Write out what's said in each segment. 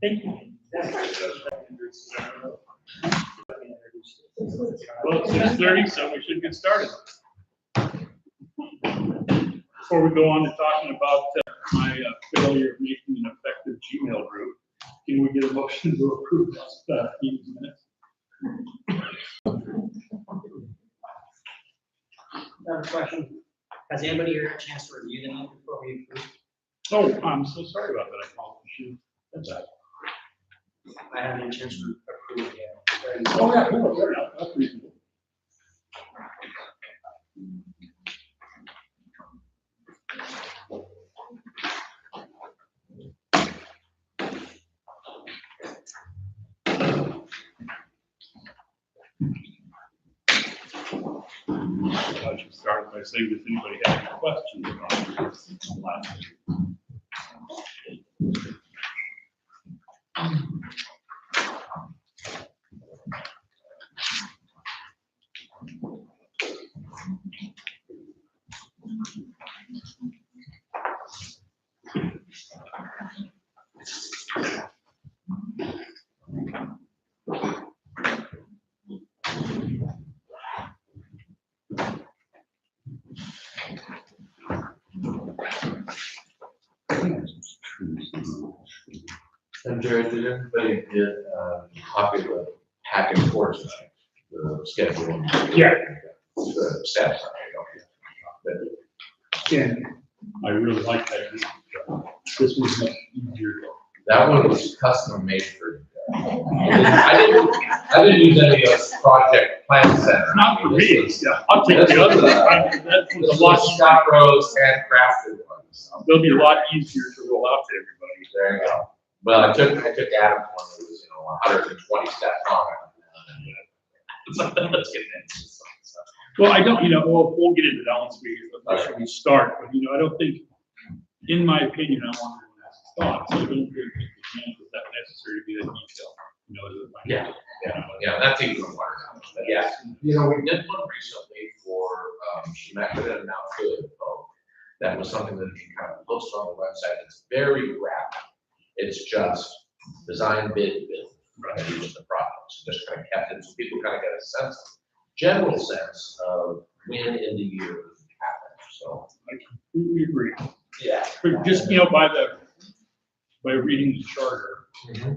Thank you. Well, it's 6:30, so we should get started. Before we go on to talking about my failure of making an effective Gmail group, can we get a motion to approve this meeting minutes? Another question. Has anybody here had a chance to review them before we approve? Oh, I'm so sorry about that. I apologize. That's that. I haven't had a chance to approve it yet. Oh, yeah, no, fair enough. That's reasonable. I should start by saying, does anybody have any questions about this last meeting? And Jared, did everybody get a copy of the packet for tonight, the schedule? Yeah. The staff side, okay. And I really like that. This was much easier. That one was custom made for. I didn't use any of those project plan center. Not for me. Yeah, I'll take the other one. That was a lot. Scott Rose handcrafted ones. They'll be a lot easier to roll out to everybody. There you go. Well, I took Adam's one that was, 120 steps on it. Let's get into some stuff. Well, I don't, we'll get into that once we start, but I don't think, in my opinion, I want to ask thoughts. I don't think it's that necessary to be that detailed. Yeah, that's even water. But yeah, we did one recently for, she met with an outfield folk. That was something that you kind of post on the website. It's very rapid. It's just design, bid, right? Use the products. Just kind of kept it so people kind of get a general sense of when in the year it happens. So I completely agree. Yeah. But just, by reading the charter, I think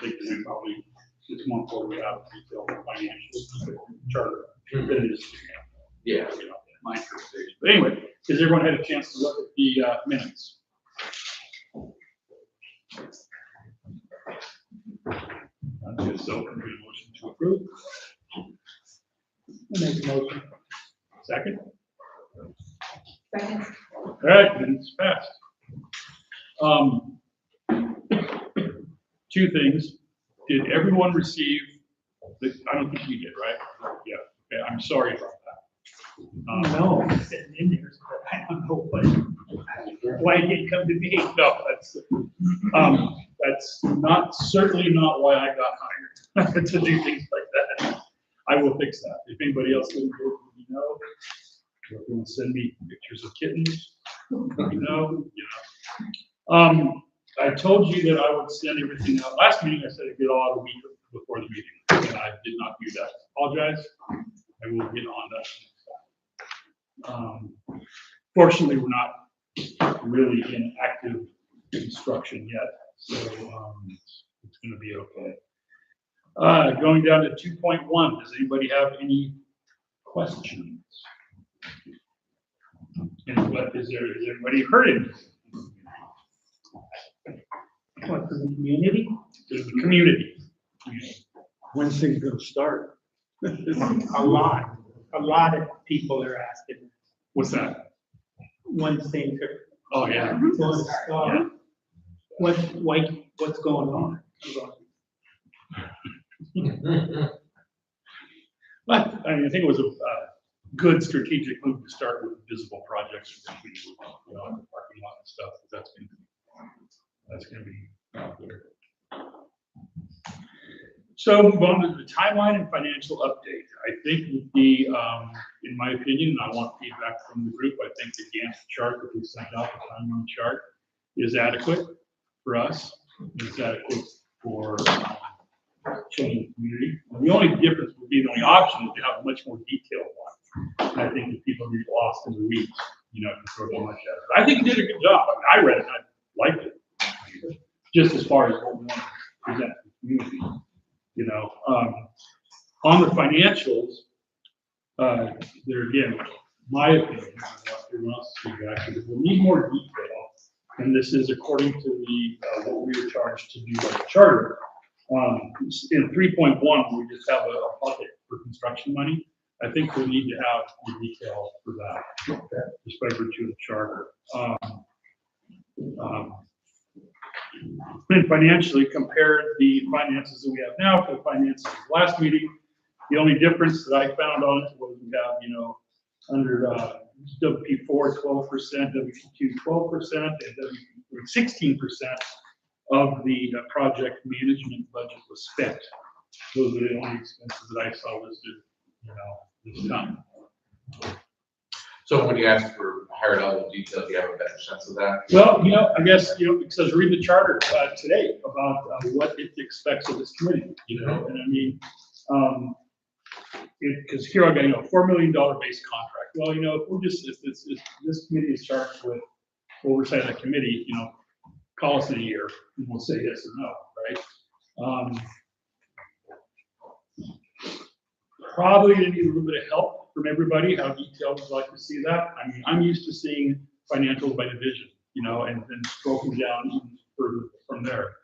that we probably 6 months forward without detailed financial charter. It is, my interpretation. But anyway, has everyone had a chance to look at the minutes? I'm just open to a motion to approve. I'll make a motion. Second? Second. All right, then it's passed. Two things. Did everyone receive I don't think you did, right? Yeah. Okay, I'm sorry about that. No, it's sitting in there, so I don't know why it didn't come to me. No, that's certainly not why I got hired to do things like that. I will fix that. If anybody else didn't do it, if you want to send me pictures of kittens, I told you that I would send everything out. Last meeting, I said I'd get all out a week before the meeting, and I did not do that. Apologize. I will get on that. Fortunately, we're not really in active construction yet, so it's going to be okay. Going down to 2.1, does anybody have any questions? And what is there? Has everybody heard it? What, for the community? To the community. When's things gonna start? A lot of people are asking. What's that? When things are Oh, yeah. going to start. What's going on? But I think it was a good strategic move to start with visible projects, the parking lot and stuff. That's going to be good. So move on to the timeline and financial update. I think in my opinion, and I want feedback from the group, I think the Gantt chart that we sent out, the timeline chart, is adequate for us. is adequate for children in the community. And the only difference would be the only option is to have a much more detailed one. I think if people get lost in the weeds, you know, if you throw too much at it. I think you did a good job. I mean, I read it, I liked it. Just as far as what we want to present to the community, you know. On the financials, there again, my opinion, what everyone else is actually, we need more detail. And this is according to the, what we were charged to do by the charter. In 3.1, we just have a bucket for construction money. I think we need to have the detail for that, just by virtue of the charter. And financially, compare the finances that we have now to the finances of the last meeting. The only difference that I found on it was we have, you know, under WP4, 12%, WP2, 12%, and WP 16% of the project management budget was spent. Those are the only expenses that I saw listed, you know, this time. So when you ask for higher level detail, do you have a better sense of that? Well, you know, I guess, you know, because I was reading the charter today about what it expects of this committee, you know, and I mean, because here I got, you know, $4 million base contract. Well, you know, if we're just, if this committee is charged with oversight of the committee, you know, call us in a year and we'll say yes or no, right? Probably gonna need a little bit of help from everybody. How detailed would you like to see that? I mean, I'm used to seeing financials by division, you know, and then broken down even further from there.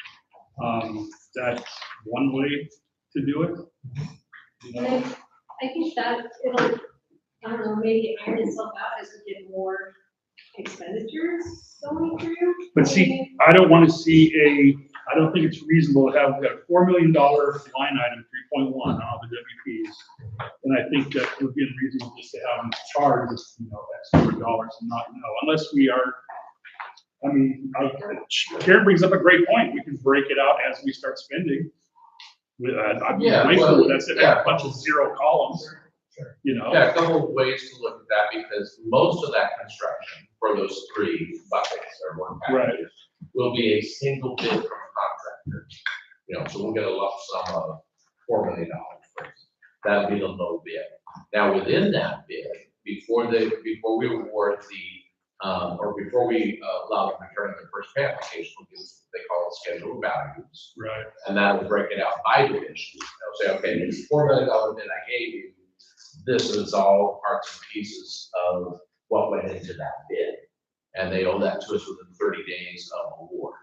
That's one way to do it. You know? I think that it'll, I don't know, maybe iron itself out as we get more expenditures going through. But see, I don't want to see I don't think it's reasonable to have, we've got a $4 million line item, 3.1 on all the WPs. And I think that would be unreasonable just to have them charged, you know, X number of dollars and not, you know, unless we are, I mean, Karen brings up a great point. We can break it out as we start spending. I'm grateful that's it, a bunch of zero columns, you know. Yeah, a couple of ways to look at that, because most of that construction for those three buckets or one package will be a single bid from a contractor. You know, so we'll get a lump sum of $4 million for it. That'll be the low bid. Now within that bid, before we award or before we allow them to turn in their first pay application, we'll do what they call schedule of values. Right. And that will break it out by division. They'll say, okay, this $4 million bid I gave you, this is all parts and pieces of what went into that bid. And they owe that to us within 30 days of award.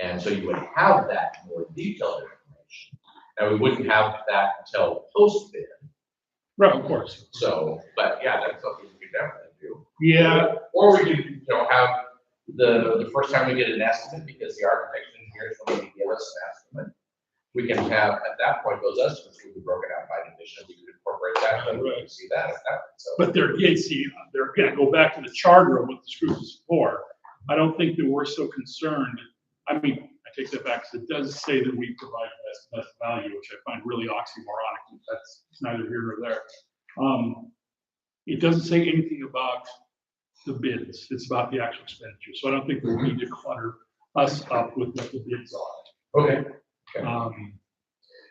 And so you would have that more detailed information. And we wouldn't have that until post bid. Right, of course. So, but yeah, that's something we could definitely do. Yeah. Or we could, you know, have the first time we get an estimate, because the architect engineer is going to give us an estimate. We can have, at that point, those estimates will be broken out by division. We could incorporate that, and we can see that. So. But they're gonna go back to the charter of what the screws is for. I don't think that we're so concerned. I mean, I take that back, because it does say that we provide best value, which I find really oxymoronic. That's neither here nor there. It doesn't say anything about the bids. It's about the actual expenditure. So I don't think we need to clutter us up with what the bids are. Okay.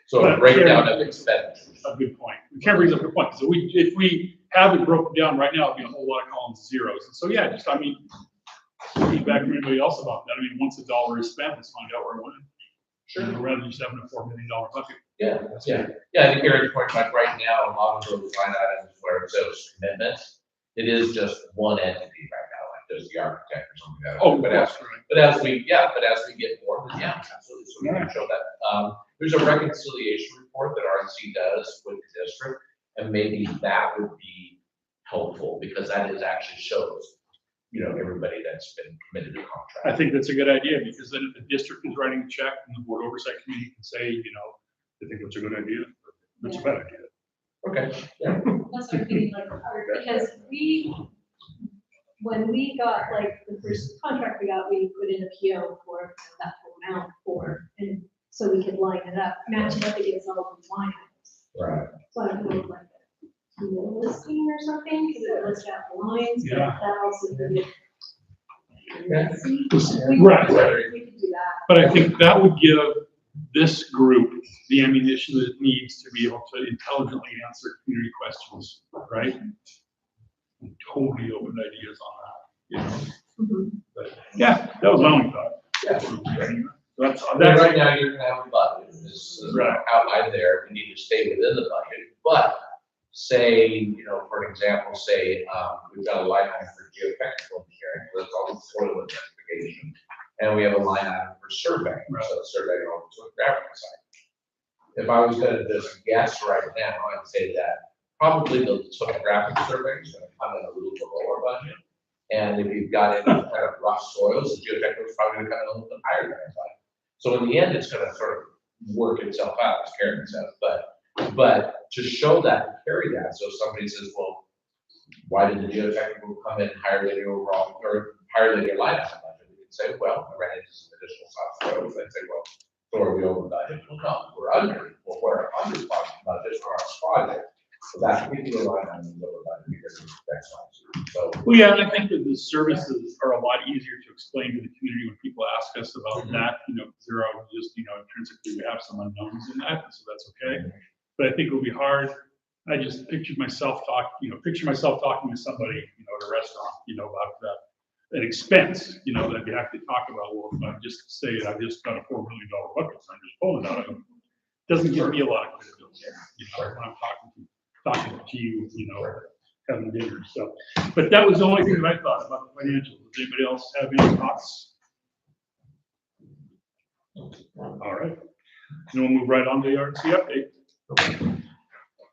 So But a breakdown of expenditures. A good point. Karen brings up a good point. So if we have it broken down right now, it'd be a whole lot of columns zeros. And so, yeah, just, I mean, feedback from anybody else about that. I mean, once a dollar is spent, let's find out where it went. Sure. You know, rather than just having a $4 million bucket. Yeah, yeah. To Karen's point, like right now, a lot of those line items where it says commitments, it is just one entity right now, like there's the architect or something like that. Oh, but as we get more, then yeah, absolutely. So we can show that. There's a reconciliation report that RNC does with the district, and maybe that would be helpful, because that actually shows, you know, everybody that's been committed to contract. I think that's a good idea, because then if the district is writing a check and the board oversight committee can say, you know, they think it's a good idea, that's a bad idea. Okay, yeah. That's what I'm thinking, like, because when we got, like, the first contract we got, we put in a PO for that full amount and so we could line it up, match it up against all the line items. Right. So I don't know, like a listing or something, because it lists out the lines, but Yeah. that also could be. Yeah. We Right. could do that. But I think that would give this group the ammunition that it needs to be able to intelligently answer community questions, right? I'm totally open to ideas on that, you know? Mhm. But, yeah, that was my only thought. Yeah. That's, Then right now, you're gonna have a budget, this is Right. outlined there, we need to stay within the budget, but say, you know, for an example, say, we've got a line item for geotechnical engineering, that's all the soil investigation. And we have a line item for surveying, so surveying on the topographic side. If I was gonna just guess right now, I'd say that probably the topographic survey is gonna come in a little bit lower budget. And if you've got any kind of rough soils, the geotechnical is probably gonna come in a little bit higher than that. So in the end, it's gonna sort of work itself out, as Karen says, but to show that, and carry that, so if somebody says, well, why did the geotechnical come in higher than your overall, or higher than your line item budget? We can say, well, I ran into some additional soft soils, they'd say, well, so are we over budget? Well, no, we're under, well, we're under budget for our project. So that particular line item is over budget because of X, Y, Z. So, well, yeah, and I think that the services are a lot easier to explain to the community when people ask us about that, you know, because they're all just, you know, intrinsically, we have some unknowns in that, so that's okay. But I think it would be hard. I just picture myself talking to somebody, you know, at a restaurant, you know, about an expense, you know, that you have to talk about. Well, if I just say I just got a $4 million bucket, so I'm just pulling it out of it. Doesn't give me a lot of credibility, you know, when I'm talking to you, you know, having dinner. So, but that was the only thing that I thought about the financials. Does anybody else have any thoughts? All right. Then we'll move right on to the RC update.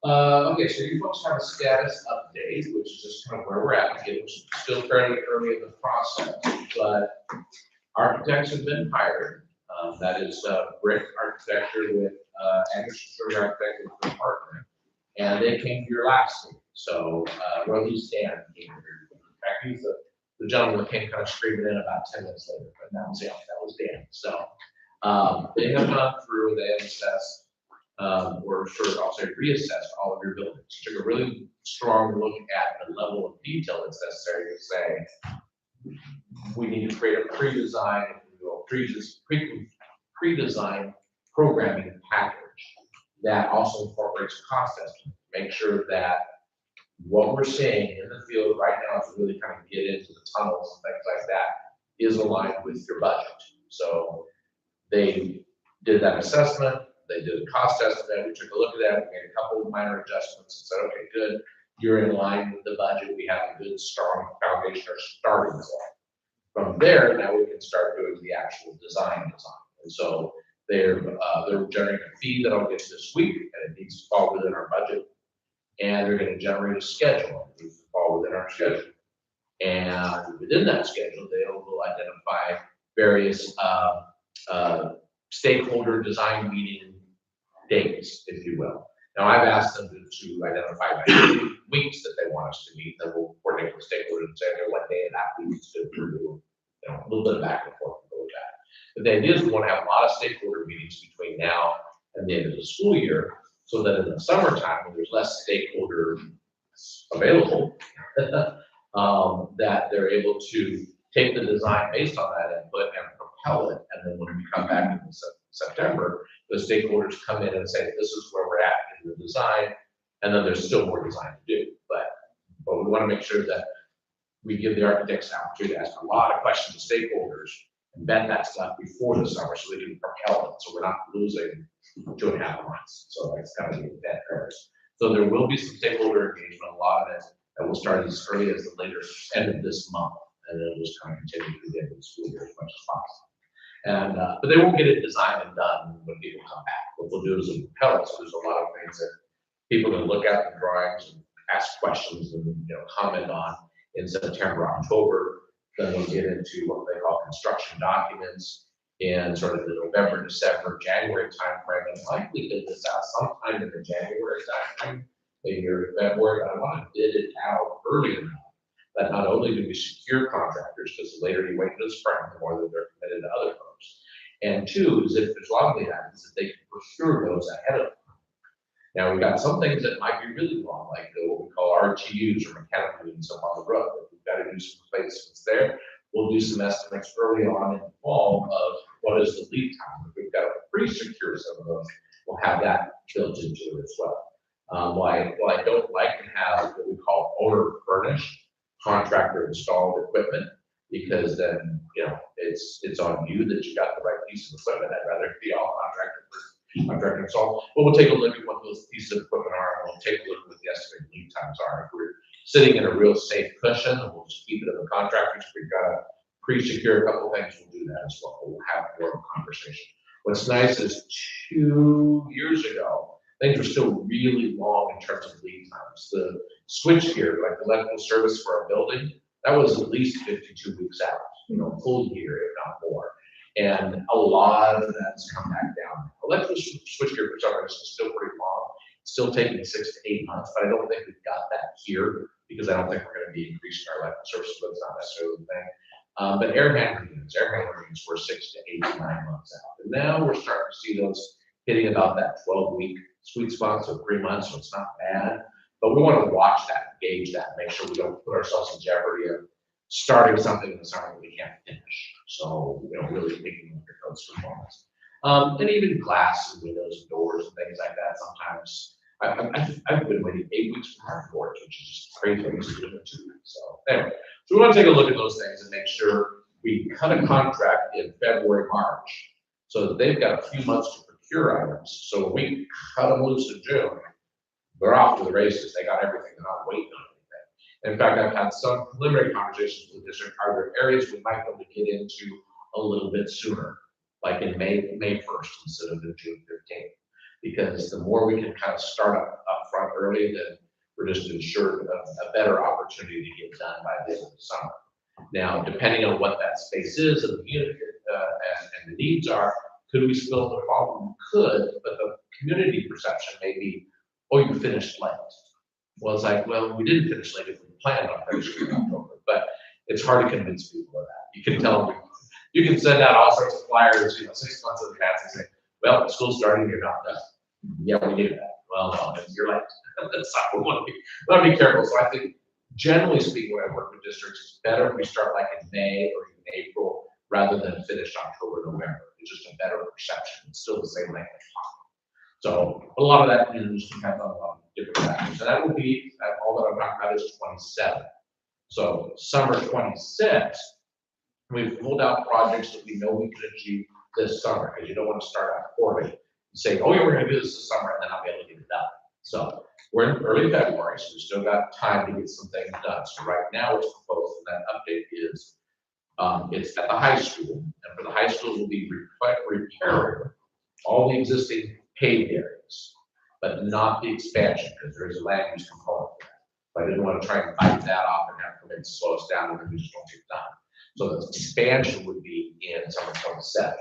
Okay, so you folks have a status update, which is just kind of where we're at. It's still fairly early in the process, but architects have been hired. That is brick architecture with Anderson Sugar Architect as their partner. And they came here last week. So, or at least Dan came here. In fact, he's the gentleman that came kind of screaming in about 10 minutes later, but that was Dan. So, they have gone through, they have assessed, or sort of, I'll say, reassessed all of your buildings. Took a really strong look at the level of detail that's necessary to say, we need to create a pre-design, pre-design programming package that also incorporates cost estimate. Make sure that what we're seeing in the field right now to really kind of get into the tunnels and things like that is aligned with your budget. So they did that assessment, they did a cost estimate, we took a look at that, we made a couple of minor adjustments and said, okay, good, you're in line with the budget, we have a good strong foundation or starting point. From there, now we can start doing the actual design. And so they're generating a fee that I'll get this week, and it needs to fall within our budget. And they're gonna generate a schedule, it needs to fall within our schedule. And within that schedule, they will identify various stakeholder design meeting dates, if you will. Now, I've asked them to identify weeks that they want us to meet, then we'll coordinate with stakeholders and say, okay, what day of that week is good for you, know, a little bit of back and forth with that. But the idea is we want to have a lot of stakeholder meetings between now and the end of the school year, so that in the summertime, when there's less stakeholder available, that they're able to take the design based on that input and propel it. And then when we come back in September, the stakeholders come in and say, this is where we're at in the design. And then there's still more design to do. But we want to make sure that we give the architects an opportunity to ask a lot of questions to stakeholders and vet that stuff before the summer so they can propel it. So we're not losing 2.5 months. So that's kind of the intent there. So there will be some stakeholder engagement, a lot of it, that will start as early as the later end of this month. And then it'll just kind of continue to the end of the school year as much as possible. And, but they won't get it designed and done when people come back. What they'll do is they'll propel it. So there's a lot of things that people can look at the drawings and ask questions and, you know, comment on in September, October. Then we'll get into what they call construction documents in sort of the November, December, January timeframe, and likely bid this out sometime in the January timeframe, maybe early February. But I want to bid it out early enough that not only do we secure contractors, because the later you wait to the spring, the more that they're committed to other firms. And two is if there's long lead items, that they can procure those ahead of time. Now we've got some things that might be really long, like what we call RTUs or mechanical units up on the road. If we've got to do some replacements there, we'll do some estimates early on in the fall of what is the lead time. If we've got to pre-secure some of those, we'll have that built into it as well. While I don't like to have what we call owner furnished contractor installed equipment, because then, you know, it's on you that you got the right piece of equipment. I'd rather it be all contractor installed. But we'll take a look at what those pieces of equipment are, and we'll take a look at what the estimated lead times are. If we're sitting in a real safe cushion, and we'll just keep it in the contractors. If we've got to pre-secure a couple of things, we'll do that as well. We'll have more of a conversation. What's nice is 2 years ago, things were still really long in terms of lead times. The switchgear, like the electrical service for our building, that was at least 52 weeks out, you know, full year, if not more. And a lot of that's come back down. Electrical switchgear for some reason is still pretty long, still taking 6 to 8 months, but I don't think we've got that here because I don't think we're going to be increasing our electrical services, but it's not necessarily the thing. But air handling units were 6 to 8 to 9 months out. And now we're starting to see those hitting about that 12-week sweet spot, so 3 months, so it's not bad. But we want to watch that, gauge that, make sure we don't put ourselves in jeopardy of starting something in the summer that we can't finish. So, you know, really making look at those performance. And even glass and windows and doors and things like that. Sometimes I've been waiting 8 weeks for hard boards, which is just crazy. I used to do it in 2 weeks. So anyway, so we want to take a look at those things and make sure we cut a contract in February, March, so that they've got a few months to procure items. So when we cut them loose in June, they're off to the races. They got everything. They're not waiting on anything. In fact, I've had some preliminary conversations with the district. Are there areas we might be able to get into a little bit sooner, like in May 1st instead of the June 15th? Because the more we can kind of start up front early, then we're just ensured a better opportunity to get done by the end of the summer. Now, depending on what that space is and the unit and the needs are, could we spill the fall? We could, but the community perception may be, oh, you finished late. Well, it's like, well, we didn't finish late if we planned on finishing in October, but it's hard to convince people of that. You can tell them, you can send out all sorts of flyers, you know, 6 months in advance and say, well, school's starting, you're not done. Yeah, we knew that. Well, no, you're late. That's not what we want to be careful. So I think, generally speaking, when I work with districts, it's better if we start like in May or even April rather than finish October, November. It's just a better perception. It's still the same language. So a lot of that just depends on a lot of different factors. And that will be, all that I'm talking about is 27. So summer 26, we've pulled out projects that we know we can achieve this summer, because you don't want to start out poorly and say, oh yeah, we're going to do this summer, and then I'll be able to get it done. So we're in early February, so we've still got time to get some things done. So right now it's proposed, and that update is, it's at the high school, and for the high school, we'll be repairing all the existing paved areas, but not the expansion, because there is a land use component to that. But I didn't want to try and fight that off and have to slow us down, and then we just don't get done. So the expansion would be in summer 27.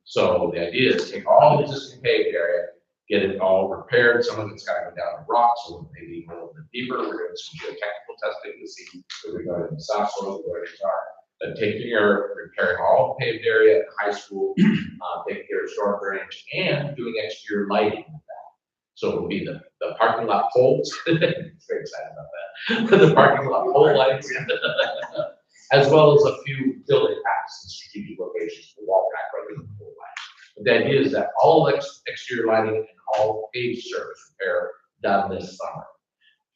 So the idea is take all the existing paved area, get it all repaired. Some of it's got to go down to rock, so maybe a little bit deeper. We're doing some geotechnical testing to see where we go in the soft soil, where it is are. But taking care, repairing all the paved area at high school, taking care of storm drainage, and doing exterior lighting with that. So it will be the parking lot poles. Very excited about that. The parking lot pole lights, as well as a few building packs in strategic locations for wall pack rather than pole lights. But the idea is that all exterior lighting and all paved surface repair done this summer.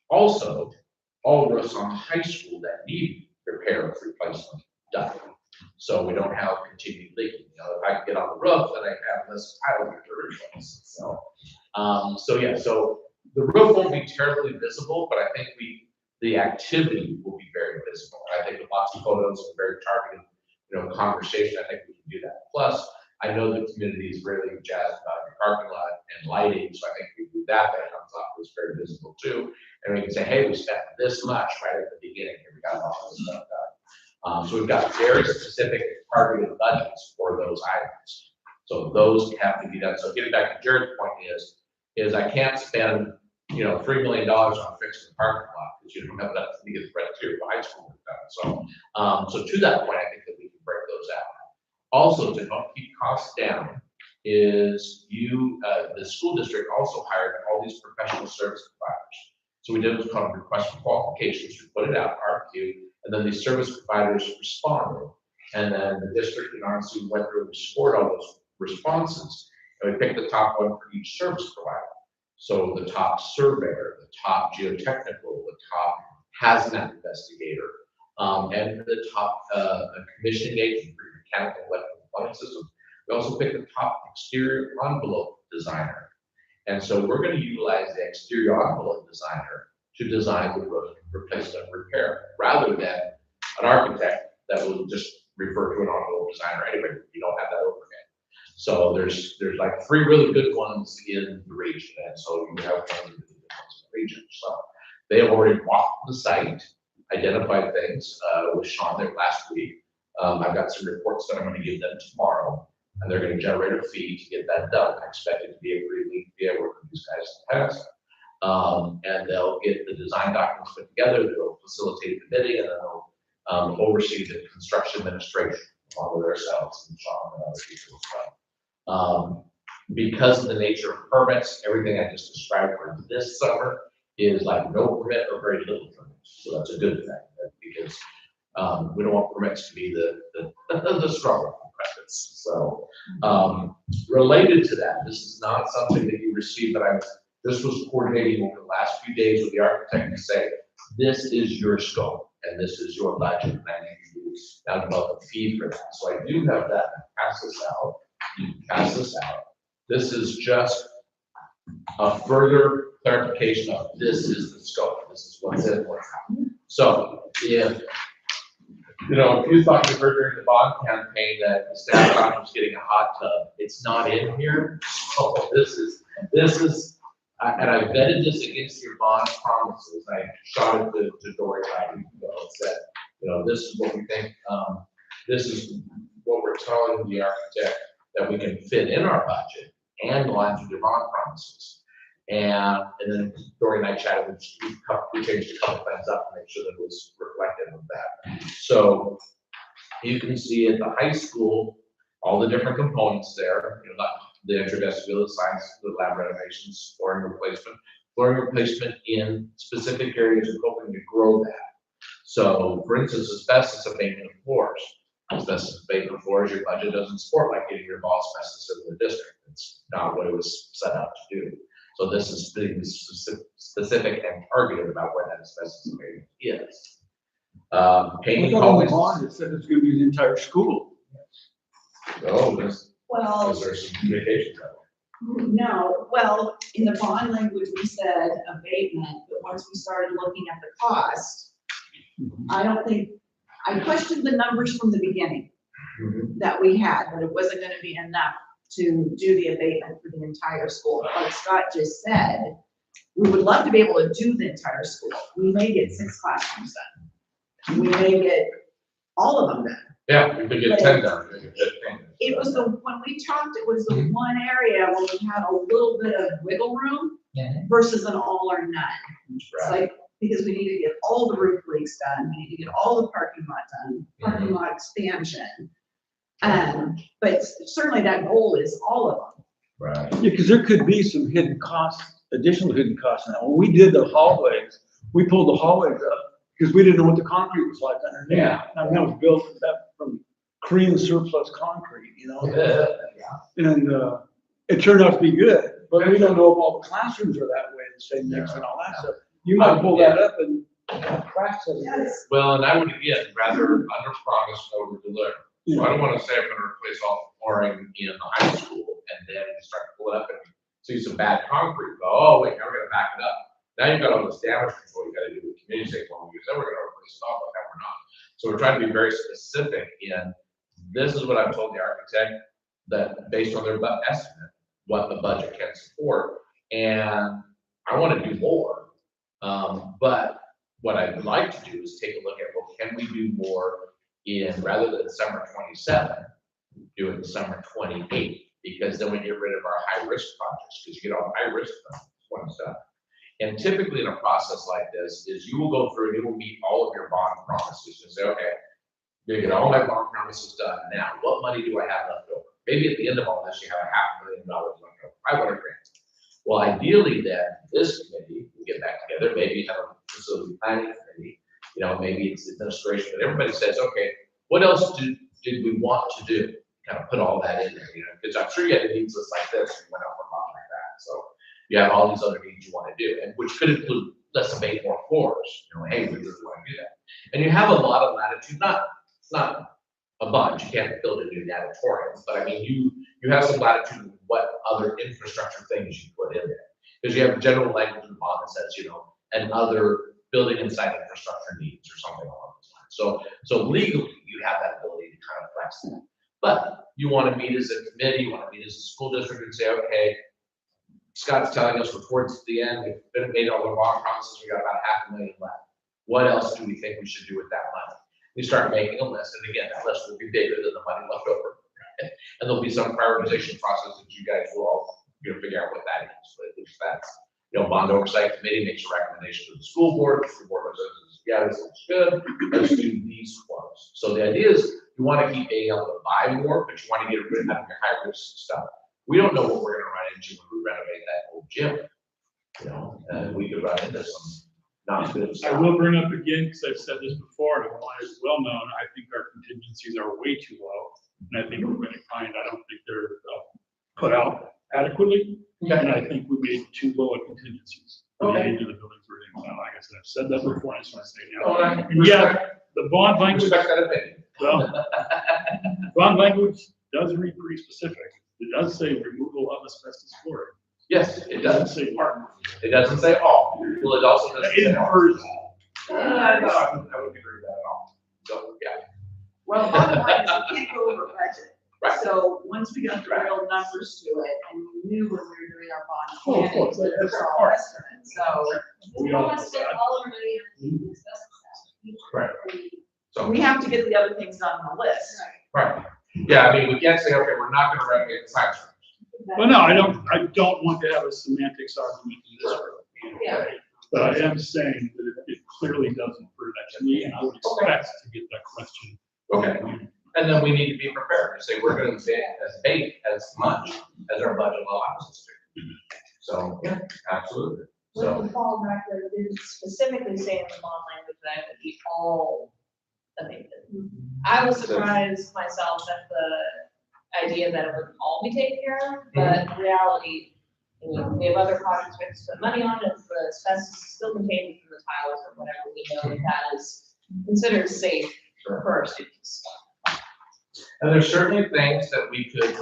Also, all roofs on high school that need repair or replacement done. So we don't have continued leaking. You know, if I can get on the roof, then I have less tile to replace. So the roof won't be terribly visible, but I think the activity will be very visible. I think with lots of photos and very targeted, you know, conversation, I think we can do that. Plus, I know the community is really jazzed about the parking lot and lighting, so I think we do that. That comes off as very visible too. And we can say, hey, we spent this much right at the beginning, and we got all this stuff done. So we've got very specific targeted budgets for those items. So those have to be done. So getting back to Jared's point is I can't spend, you know, $3 million on fixing the parking lot because you don't have enough to get the criteria for high school done. So to that point, I think that we can break those out. Also, to help keep costs down, is the school district also hired all these professional service providers. So we did what's called request for qualifications. We put it out, RFQ, and then these service providers responded. And then the district and RNC went through and scored all those responses. And we picked the top one for each service provider. So the top surveyor, the top geotechnical, the top hazmat investigator, and the top commissioning agent for mechanical, electrical, plumbing systems. We also picked the top exterior envelope designer. And so we're going to utilize the exterior envelope designer to design the roof replacement and repair, rather than an architect that will just refer to an envelope designer anyway. You don't have that overhead. So there's like 3 really good ones in the region, and so you have 1 really good ones in the region. So they have already walked the site, identified things with Sean there last week. I've got some reports that I'm going to give them tomorrow, and they're going to generate a fee to get that done. I expect it to be a pretty lengthy fee. I worked with these guys in the past. And they'll get the design documents put together, they'll facilitate the bidding, and then they'll oversee the construction administration along with ourselves and Sean and other people as well. Because of the nature of permits, everything I just described for this summer is like no permit or very little permit. So that's a good thing, because we don't want permits to be the struggle. So related to that, this is not something that you receive, but this was coordinating over the last few days with the architect to say, this is your scope and this is your budget, and I need you to develop a fee for that. So I do have that. Pass this out. Pass this out. This is just a further clarification of this is the scope. This is what's in what's out. So if you thought you heard during the bond campaign that the staff thought was getting a hot tub, it's not in here. So this is. And I vetted this against your bond promises. I shot it to Dory and said, this is what we think. This is what we're telling the architect that we can fit in our budget and aligns with your bond promises. And then Dory and I chatted, we changed a couple things up to make sure that it was reflective of that. So you can see at the high school, all the different components there, the intravestibular science, the lab renovations, flooring replacement in specific areas of hoping to grow that. So for instance, asbestos abatement of floors. Asbestos abatement of floors, your budget doesn't support like getting rid of all asbestos in the district. It's not what it was set up to do. So this is being specific and targeted about where that asbestos abatement is. Painting hallways. It said it's going to be the entire school. Oh, Well, is there some communication problem? no, well, in the bond language, we said abatement, but once we started looking at the cost, I questioned the numbers from the beginning that we had, but it wasn't gonna be enough to do the abatement for the entire school. Like Scott just said, we would love to be able to do the entire school. We may get 6 classrooms done. We may get all of them done. Yeah, we could get 10 done. It was when we talked, it was the one area where we had a little bit of wiggle room versus an all or none. It's like, because we need to get all the roof leaks done, we need to get all the parking lot done, parking lot expansion. But certainly that goal is all of them. Right. Yeah, because there could be some hidden costs, additional hidden costs. Now, when we did the hallways, we pulled the hallways up because we didn't know what the concrete was like underneath. Yeah. I mean, that was built from Korean surplus concrete, and it turned out to be good, but we don't know if all the classrooms are that way, the same mix and all that stuff. You might pull that up and have cracks in it. Well, and I would, again, rather under promise, over deliver. So I don't want to say I'm going to replace all the flooring in the high school and then start to pull it up and see some bad concrete. Go, oh, wait, now we're going to back it up. Now you've got all this damage control you got to do with community safe loan use. Then we're going to replace it all, but now we're not. So we're trying to be very specific in this is what I've told the architect that based on their estimate, what the budget can support. And I want to do more. But what I'd like to do is take a look at, well, can we do more in, rather than summer 27, do it in summer 28, because then we get rid of our high risk projects, because you get all high risk stuff. And typically in a process like this is you will go through and you will meet all of your bond promises and say, okay, you get all my bond promises done. Now, what money do I have left over? Maybe at the end of all this, you have $500,000 left over, $500,000. Well, ideally then, this committee will get back together, maybe have a facility planning committee, maybe it's administration, but everybody says, okay, what else did we want to do? kind of put all that in there, you know, because I'm sure you had a needs list like this, and you went out for a lot like that, so you have all these other needs you want to do, and which could include, let's say, more floors, you know, hey, we really want to do that. And you have a lot of latitude, not a bunch, you can't build a new auditorium, but I mean, you have some latitude in what other infrastructure things you put in there. Because you have general language in the bond that says, you know, and other building inside infrastructure needs or something along those lines. So legally, you have that ability to kind of flex that. But you want to meet as a committee, you want to meet as a school district and say, okay, Scott's telling us we're towards the end, we've made all the bond promises, we got about $500,000 left. What else do we think we should do with that money? We start making a list, and again, that list will be bigger than the money left over. Right? And there'll be some prioritization process that you guys will all, you know, figure out what that is. But at least that's, you know, bond oversight committee makes a recommendation to the school board says, yeah, this looks good, let's do these ones. So the idea is you want to keep being able to buy more, but you want to get rid of your high risk stuff. We don't know what we're going to run into when we renovate that old gym, you know, and we could run into some not good I stuff. will bring up again, because I've said this before, and I want it well known, I think our contingencies are way too low. And I think we're going to find, I don't think they're put out adequately. And I think we made too low a contingencies for the age of the buildings we're in. Like I said, I've said that before, I just want to say it now. And yeah, the bond language, Respect that opinion. well, bond language does read pretty specific. It does say removal of asbestos flooring. Yes, it It does. doesn't say part. It doesn't say all. Well, it also doesn't It say all. infers. No, I wouldn't agree with that at all. So, yeah. Well, bottom line is we can't go over budget. Right. So once we got the real numbers to it, and we knew when we were doing our bond Oh, of planning, course, that that's was of all course. estimates, so. We We don't all want know to spend that. all our money on asbestos. Right. So, We have to get the other things on the list. right. Yeah, I mean, we can't say, okay, we're not gonna renovate the science room. Well, no, I don't want to have a semantics argument in this room. Yeah. But I am saying that it clearly does infer that to me, and I would expect to get that question. Okay. And then we need to be prepared to say, we're gonna pay as much as our budget allows us to. So, yeah, absolutely. With So, the fall back there, it didn't specifically say in the bond language that it would be all abated. I was surprised myself at the idea that it would all be taken care of, but in reality, I mean, we have other projects we have to spend money on, if the asbestos is still contained in the tiles or whatever, we know that that is considered safe for our students. and there's certainly things that we could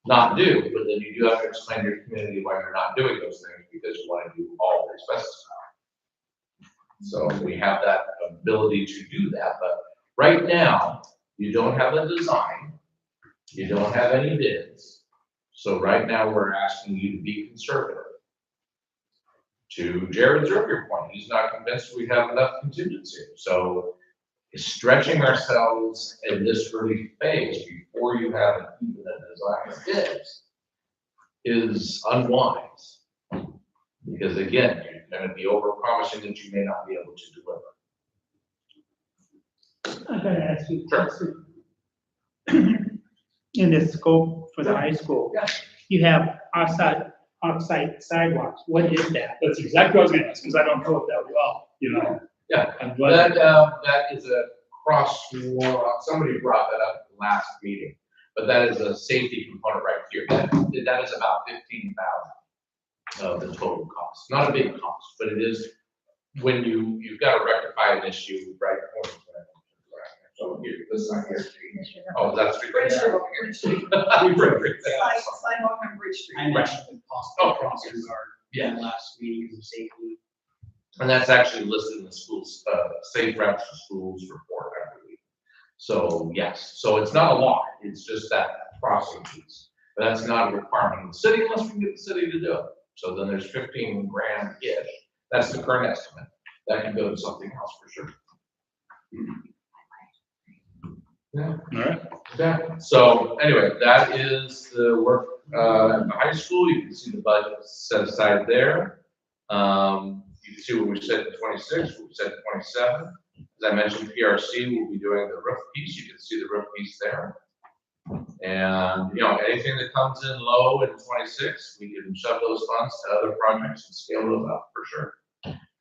not do, but then you do have to explain to your community why you're not doing those things, because you wanna do all the asbestos. So we have that ability to do that, but right now, you don't have a design, you don't have any bids. So right now, we're asking you to be conservative. To Jared's earlier point, he's not convinced we have enough contingency, so stretching ourselves in this early phase before you have even a design of bids is unwise. Because again, you're gonna be over-promising that you may not be able to deliver. I'm gonna ask you a Sure. question. In the scope for the high school, Yeah. you have off-site sidewalks. What is that? That's exactly what I was gonna ask, because I don't know it that well, you know? Yeah. I'm glad. That is a crosswalk, somebody brought that up at the last meeting, but that is a safety component right here. That is about 15,000 of the total cost. Not a big cost, but it is when you've got to rectify an issue, right? So here, this side here. Oh, that's street. Bridge Street, Bridge Street. Sidewalk on Bridge Street. I mentioned the possible crossing guard Yeah. in the last meeting of safety. And that's actually listed in the schools, safe routes to schools report, I believe. So, yes, so it's not a lot, it's just that crossing piece. But that's not a requirement of the city unless we can get the city to do it. So then there's 15 grand-ish. That's the current estimate. That can go to something else for sure. Yeah. All right. Okay, so anyway, that is the work at the high school. You can see the budget set aside there. You can see what we said in 26, what we said in 27. As I mentioned, PRC will be doing the roof piece. You can see the roof piece there. And, you know, anything that comes in low in 26, we can shove those funds to other projects and scale those up for sure.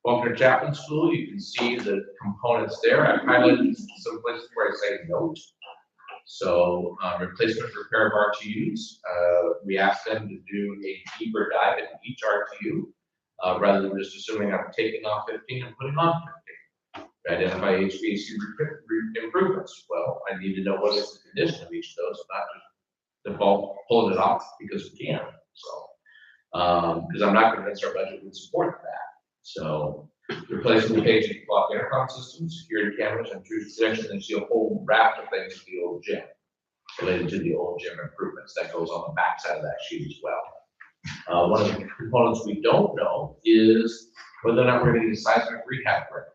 Faulkner Chapman School, you can see the components there. I've highlighted some places where I say note. So, replacement repair of RTUs, we asked them to do a deeper dive into each RTU, rather than just assuming I'm taking off 15 and putting on 15. Identify HVAC improvements. Well, I need to know what is the condition of each of those, not just default pulling it off because we can. So, because I'm not convinced our budget would support that. So, replacing the paging clock intercom system, security cameras, and intrusion detection, and see a whole raft of things in the old gym related to the old gym improvements that goes on the back side of that sheet as well. One of the components we don't know is whether or not we're going to get a seismic rehab grant.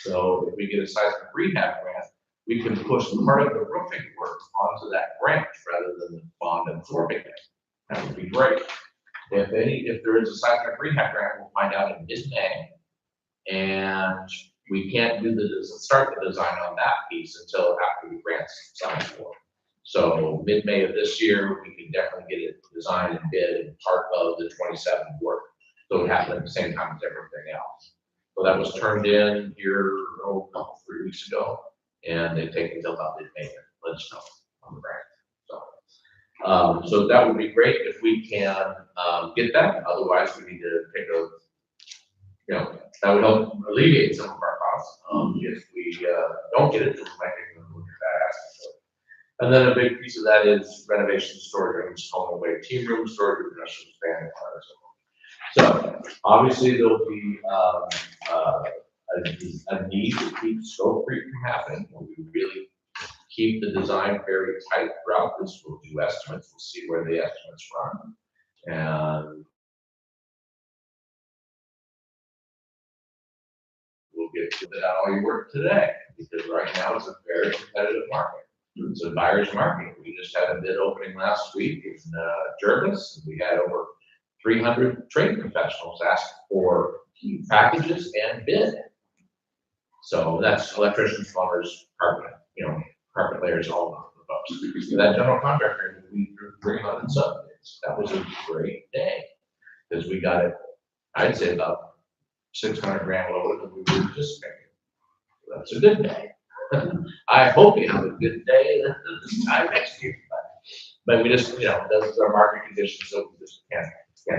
So if we get a seismic rehab grant, we can push part of the roofing work onto that grant rather than the bond absorbing it. That would be great. If there is a seismic rehab grant, we'll find out in mid-May, and we can't start the design on that piece until after the grant's signed for. So mid-May of this year, we can definitely get it designed and bid and part of the 27 work. So it happened at the same time as everything else. So that was turned in here, 3 weeks ago, and they take until about mid-May to let us know on the grant. So that would be great if we can get that. Otherwise, we need to take that would help alleviate some of our costs. If we don't get it, then we might take a look at that aspect. And then a big piece of that is renovation storage rooms, home away team room storage rooms, restrooms, band, and so obviously there'll be a need to keep scope creep from happening. We really keep the design very tight throughout this. We'll do estimates. We'll see where the estimates run, and we'll get to that all your work today, because right now it's a very competitive market. It's a buyer's market. We just had a bid opening last week in Jervis, and we had over 300 trade professionals ask for packages and bid. So that's electricians, plumbers, carpet layers, all of the folks. So that general contractor, we bring on some bids. That was a great day, because we got it, I'd say about 600 grand lower than we were anticipating. So that's a good day. I hope you have a good day this time next year. But we just, that's our market conditions, so we just can't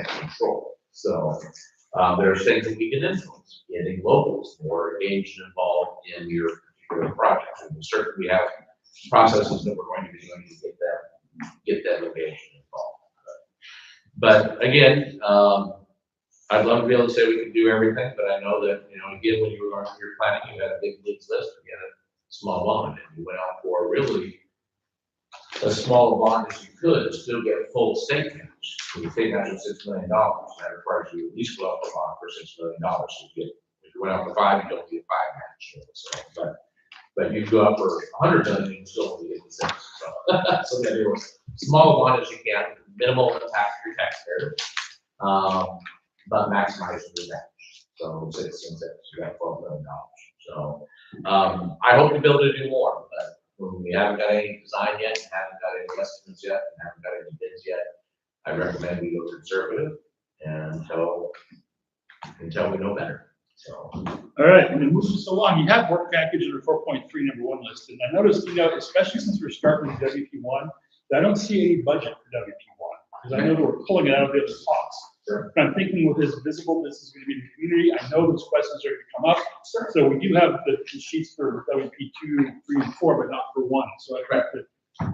control. So there are things that we can influence, getting locals more engaged and involved in your particular project. And certainly we have processes that we're going to be doing to get them engaged and involved. But again, I'd love to be able to say we can do everything, but I know that, again, when you were going through your planning, you had a big needs list, you had a small bond, and you went out for really as small a bond as you could to still get full state match. When you state match is $6 million, that requires you at least go out for a bond for $6 million. So if you went out for 5, you don't get 5 match. So, but you go out for 100 million, you still only get the 6. So that it was small bond as you can, minimal tax for your taxpayer. But maximizing the match. So 6 and 6, you got $12 million. So I hope to be able to do more, but when we haven't got any design yet, haven't got any estimates yet, and haven't got any bids yet, I recommend we go conservative until we know better. So. All right, and then moving us along, you have work package in the 4.3 number 1 list, and I noticed, especially since we're starting with WP1, I don't see any budget for WP1, because I know that we're pulling it out of the other spots. Sure. But I'm thinking with this visible, this is going to be in the community. I know those questions are going to come up. Sure. So we do have the sheets for WP2, 3, and 4, but not for 1. So I think that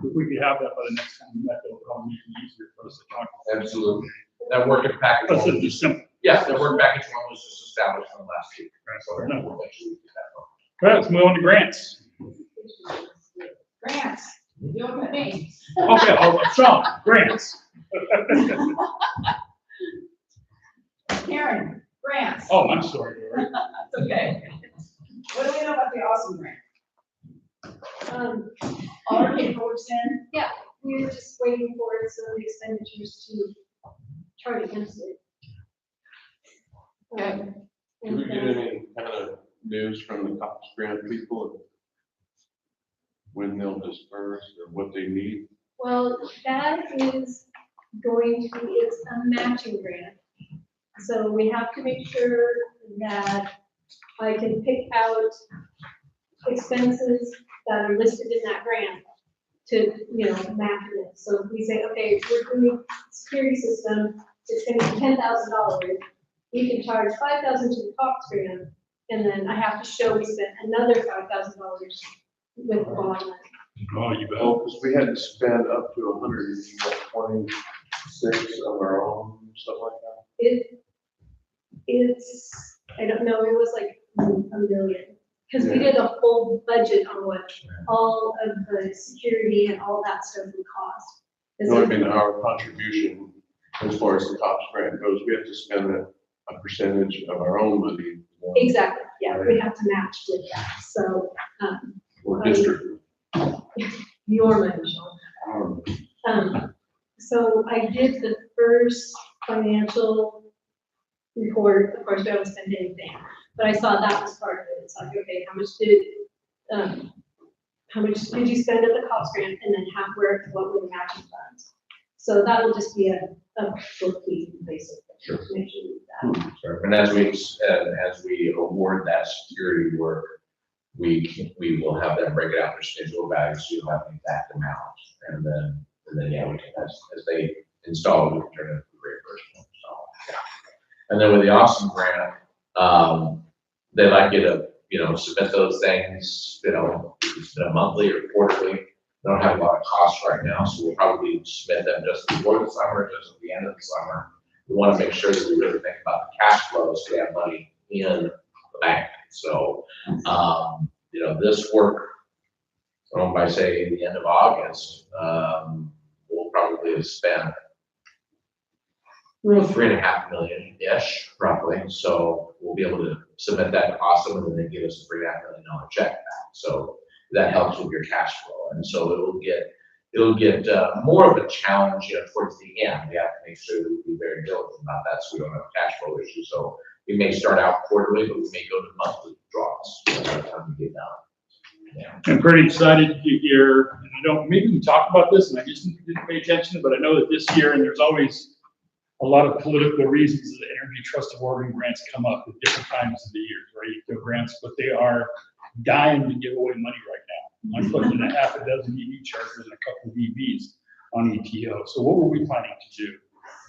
if we could have that by the next time we met, it'll probably be easier for us to talk about. Absolutely. That working package. That's just simple. Yeah, the work package one was just established from last week. Right. So we'll actually do that one. All right, let's move on to grants. Grants, you know what I mean? Okay, Sean, grants. Karen, grants. Oh, I'm sorry, Dory. It's okay. What do we know about the awesome grant? All our paperwork's in. We were just waiting for some of the expenditures to chart against it. Okay. Do we get any kind of news from the COPS grant people of when they'll disperse or what they need? Well, that is going to be, it's a matching grant. So we have to make sure that I can pick out expenses that are listed in that grant to, map it. So if we say, okay, we're doing security system, it's gonna be $10,000, we can charge $5,000 to the Cox grant, and then I have to show we spent another $5,000 with the bond money. Oh, you bet. Well, because we had to spend up to 126 of our own, stuff like that. It's, I don't know, it was like $1 million. Because we did a full budget on what all of the security and all that stuff would cost. No, I mean, our contribution as far as the COPS grant goes, we have to spend a percentage of our own money. Exactly, yeah, we have to match with that, so, Or district. your money, Sean. So I did the first financial report, of course, we haven't spent anything, but I saw that was part of it. It's like, okay, how much did you spend at the cost grant, and then what were the matching funds? So that'll just be a bookkeeping basically. Sure. Make sure we do that. Sure. And as we award that security work, we will have them break it out for schedule values, so you'll have the exact amount. And then, yeah, we can, as they install it, we can turn it into a reimbursement. So, yeah. And then with the Awesome grant, they like you to, submit those things, you can submit monthly or quarterly. They don't have a lot of costs right now, so we'll probably submit them just before the summer, just at the end of the summer. We want to make sure that we really think about the cash flows, so we have money in the bank. So, this work, by say the end of August, we'll probably have spent $3.5 million-ish, roughly. So we'll be able to submit that to Awesome, and then they give us a $3.5 million check back. So that helps with your cash flow, and so it'll get more of a challenge, towards the end. We have to make sure that we be very diligent about that, so we don't have a cash flow issue. So we may start out quarterly, but we may go to monthly draws by the time we get done. Yeah. I'm pretty excited to hear, and maybe we talked about this, and I just didn't pay attention, but I know that this year, and there's always a lot of political reasons that Energy Trust of Oregon grants come up at different times of the year, right? The grants, but they are dying to give away money right now. I'm putting in a half a dozen EV chargers and a couple of EVs on ETO. So what were we planning to do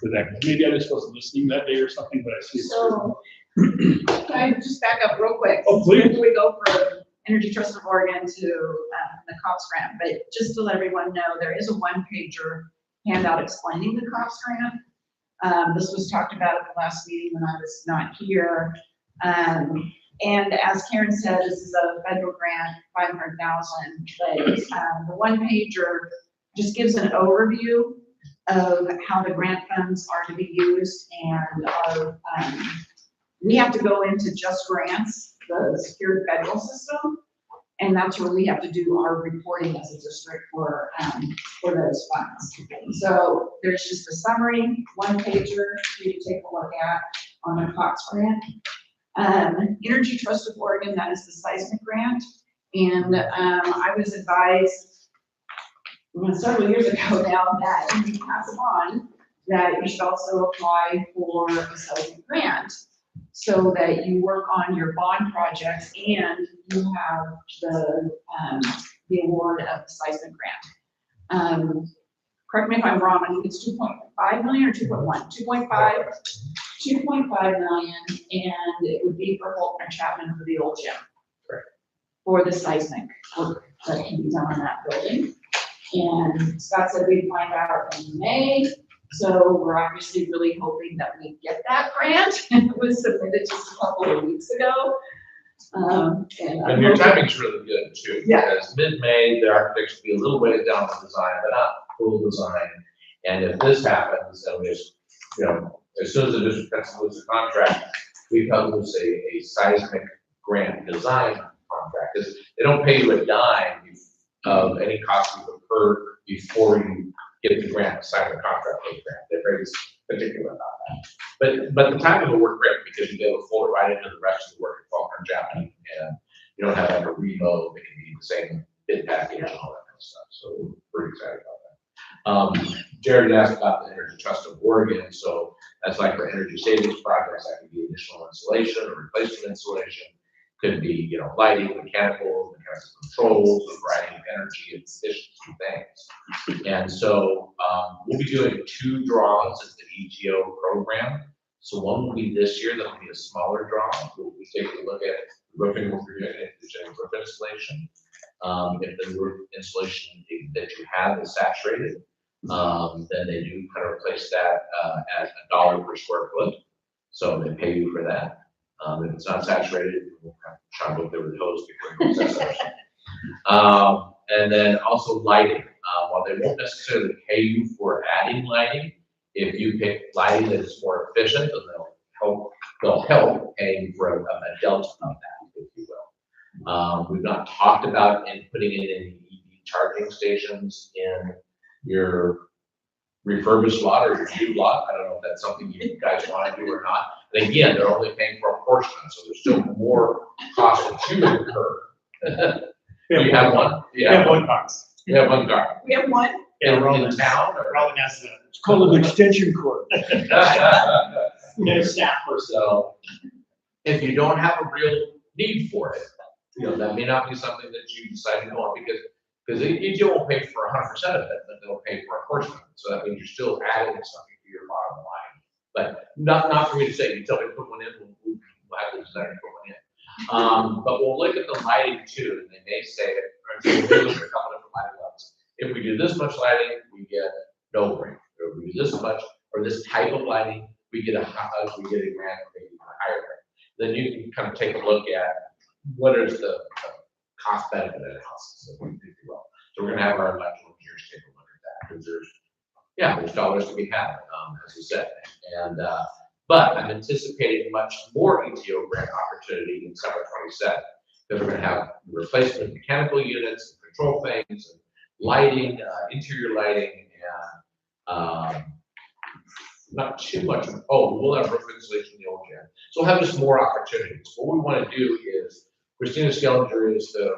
with that? Maybe I just wasn't listening that day or something, but I see. So, can I just back up real quick? Oh, please. Before we go for Energy Trust of Oregon to the COPS grant, but just to let everyone know, there is a one-pager handout explaining the COPS grant. This was talked about at the last meeting when I was not here. And as Karen said, this is a federal grant, $500,000, but the one-pager just gives an overview of how the grant funds are to be used, and we have to go into Just Grants, the secured federal system, and that's where we have to do our reporting as a district for those funds. So there's just a summary, one-pager for you to take a look at on the COPS grant. Energy Trust of Oregon, that is the seismic grant, and I was advised several years ago now that you pass it on, that you should also apply for a seismic grant so that you work on your bond projects and you have the award of the seismic grant. Correct me if I'm wrong, I think it's 2.5 million or 2.1, 2.5 million, and it would be for Holtman Chapman for the old gym. Correct. For the seismic work that can be done on that building. And Scott said we'd find out in May, so we're obviously really hoping that we get that grant. It was submitted just a couple of weeks ago. And your timing's really good too. Yeah. Because mid-May, the architects will be a little ways down the design, but not full design. And if this happens, then we just, as soon as the district concludes the contract, we publish a seismic grant design contract. Because they don't pay you a dime of any cost you've incurred before you get the grant, sign the contract with the grant. They're very particular about that. But the timing will work great because you get to fold it right into the rest of the work at Faulkner Chapman, and you don't have to have a reload. It can be the same bid package and all that kind of stuff. So we're pretty excited about that. Jared asked about the Energy Trust of Oregon. So that's like for energy savings projects, that could be additional insulation or replacement insulation. Could be, you know, lighting, mechanical controls, a variety of energy and efficiency things. And so, we'll be doing 2 draws as the ETO program. So one will be this year, that'll be a smaller draw. We'll be taking a look at roofing, if there's any roof installation. If the roof installation that you have is saturated, then they do kind of replace that at $1 per square foot. So they pay you for that. If it's not saturated, we'll have to try to look over the hose before it goes that. And then also lighting. While they won't necessarily pay you for adding lighting, if you pick lighting that is more efficient, then they'll help paying for a delta of that, if you will. We've not talked about putting in any EV charging stations in your refurbished lot or your new lot. I don't know if that's something you guys want to do or not. And again, they're only paying for a portion, so there's still more cost to incur. Do you have one? We have one box. We have one car. We have one. In Roland's- town or? Roland has the, It's called an extension cord. no staff person. So, if you don't have a real need for it, you know, that may not be something that you decide to go on because ETO won't pay for 100% of it, but they'll pay for a portion of it. So that means you're still adding something to your bottom line. But not for me to say, you tell me to put one in, we'll have the desire to put one in. But we'll look at the lighting too, and they may say, we'll look at a couple different lighting levels. If we do this much lighting, we get no grant. If we do this much or this type of lighting, we get a grant or maybe a higher grant. Then you can kind of take a look at what is the cost benefit analysis, if you will. So we're gonna have our electrical engineers take a look at that because there's dollars to be had, as you said. And but I'm anticipating much more ETO grant opportunity in summer 27 because we're gonna have replacement mechanical units, and control things, and lighting, interior lighting, and not too much. Oh, we'll have roof insulation in the old gym. So we'll have just more opportunities. What we want to do is, Christina Skellinger is the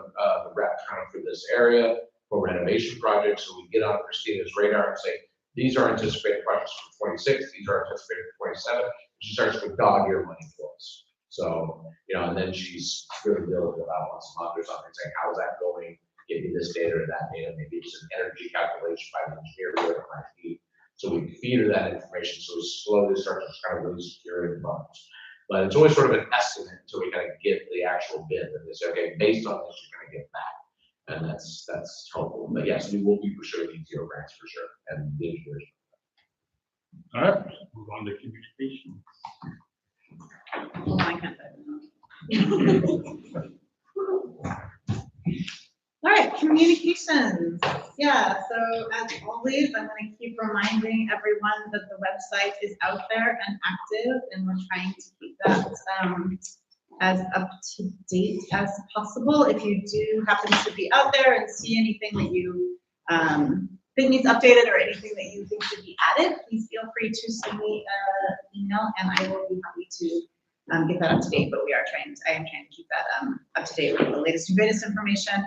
rep kind of for this area for renovation projects. So we get on Christina's radar and say, these are anticipated projects for 26, these are anticipated for 27. She starts to dog ear money for us. So, you know, and then she's really diligent about once a month or something saying, how's that going? Give me this data or that data. Maybe it's an energy calculation by the engineer, whatever it might be. So we feed her that information, so we slowly start to kind of really secure the funds. But it's always sort of an estimate until we kind of get the actual bid, and they say, okay, based on this, you're gonna get that. And that's helpful. But yes, we will be pursuing these zero grants for sure, and the engineers. All right, move on to communication. Well, I can't. All right, communications. Yeah, so as always, I'm going to keep reminding everyone that the website is out there and active, and we're trying to keep that as up to date as possible. If you do happen to be out there and see anything that you think needs updated or anything that you think should be added, please feel free to send me an email, and I will be happy to get that up to date. But I am trying to keep that up to date with the latest and greatest information.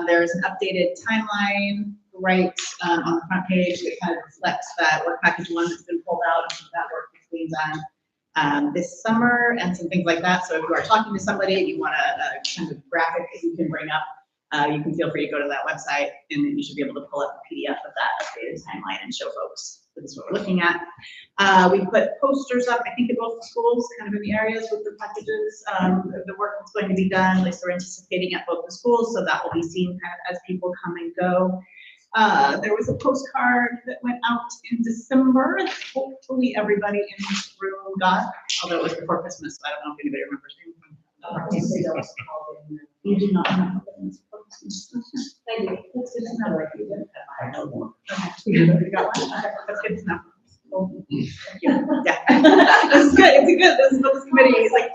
There's an updated timeline right on the front page that kind of reflects that work package 1 that's been pulled out and that work that's being done this summer and some things like that. So if you are talking to somebody and you want a kind of graphic that you can bring up, you can feel free to go to that website, and then you should be able to pull up a PDF of that updated timeline and show folks this is what we're looking at. We put posters up, I think, at both the schools, kind of in the areas with the packages of the work that's going to be done. At least we're anticipating at both the schools, so that will be seen kind of as people come and go. There was a postcard that went out in December that hopefully everybody in this room got, although it was before Christmas, so I don't know if anybody remembers. You do not remember it was before Christmas. I do. That's good to know. I know one. Okay. You got one? Okay, that's good to know. Yeah. This is good. It's a good, this is what this committee is like,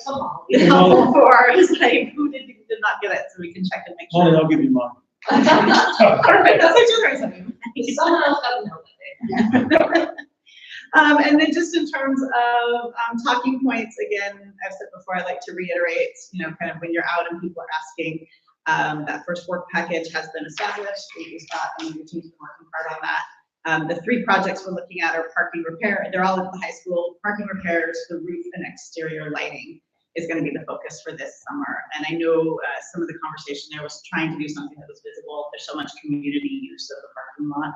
helpful for, is like, who did not get it, so we can check and make Molly, sure. I'll give you mine. Perfect, that's what you're doing. Someone else got to know that. And then just in terms of talking points, again, I've said before, I like to reiterate, you know, kind of when you're out and people are asking, that first work package has been established. We've got, and your team's been working hard on that. The 3 projects we're looking at are parking repair. They're all at the high school: parking repairs, the roof, and exterior lighting. is gonna be the focus for this summer. And I know, some of the conversation there was trying to do something that was visible. There's so much community use of the parking lot,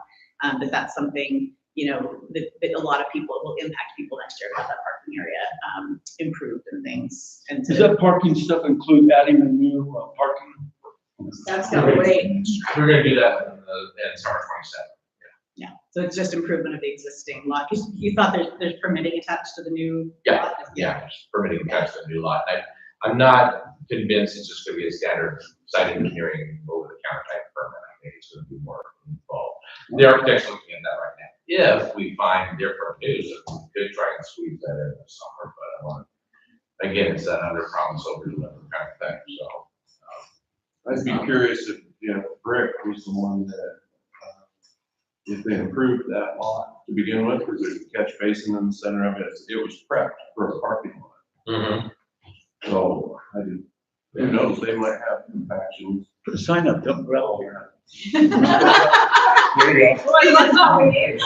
that's something, you know, that a lot of people, it will impact people next year to have that parking area, improved and things. And Does to, that parking stuff include adding a new parking? that's gotta wait. We're gonna do that in summer 27. Yeah, so it's just improvement of the existing lot. You thought there's permitting attached to the new Yeah, lot? Yeah, just permitting attached to the new lot. I'm not convinced it's just gonna be a standard site engineering over the counter type permit. I think it's gonna be more involved. The architect's looking at that right now. If we find different news, we could try and squeeze that in the summer, but I want, again, it's that under promise over deliver kind of thing, so. I'd be curious if, Brick was the one that, if they improved that lot to begin with, because there's a catch basin in the center of it, it was prepped for a parking lot. So I didn't, who knows, they might have compactions. Put a sign up, dump gravel here. There you go. Well, that's all we need.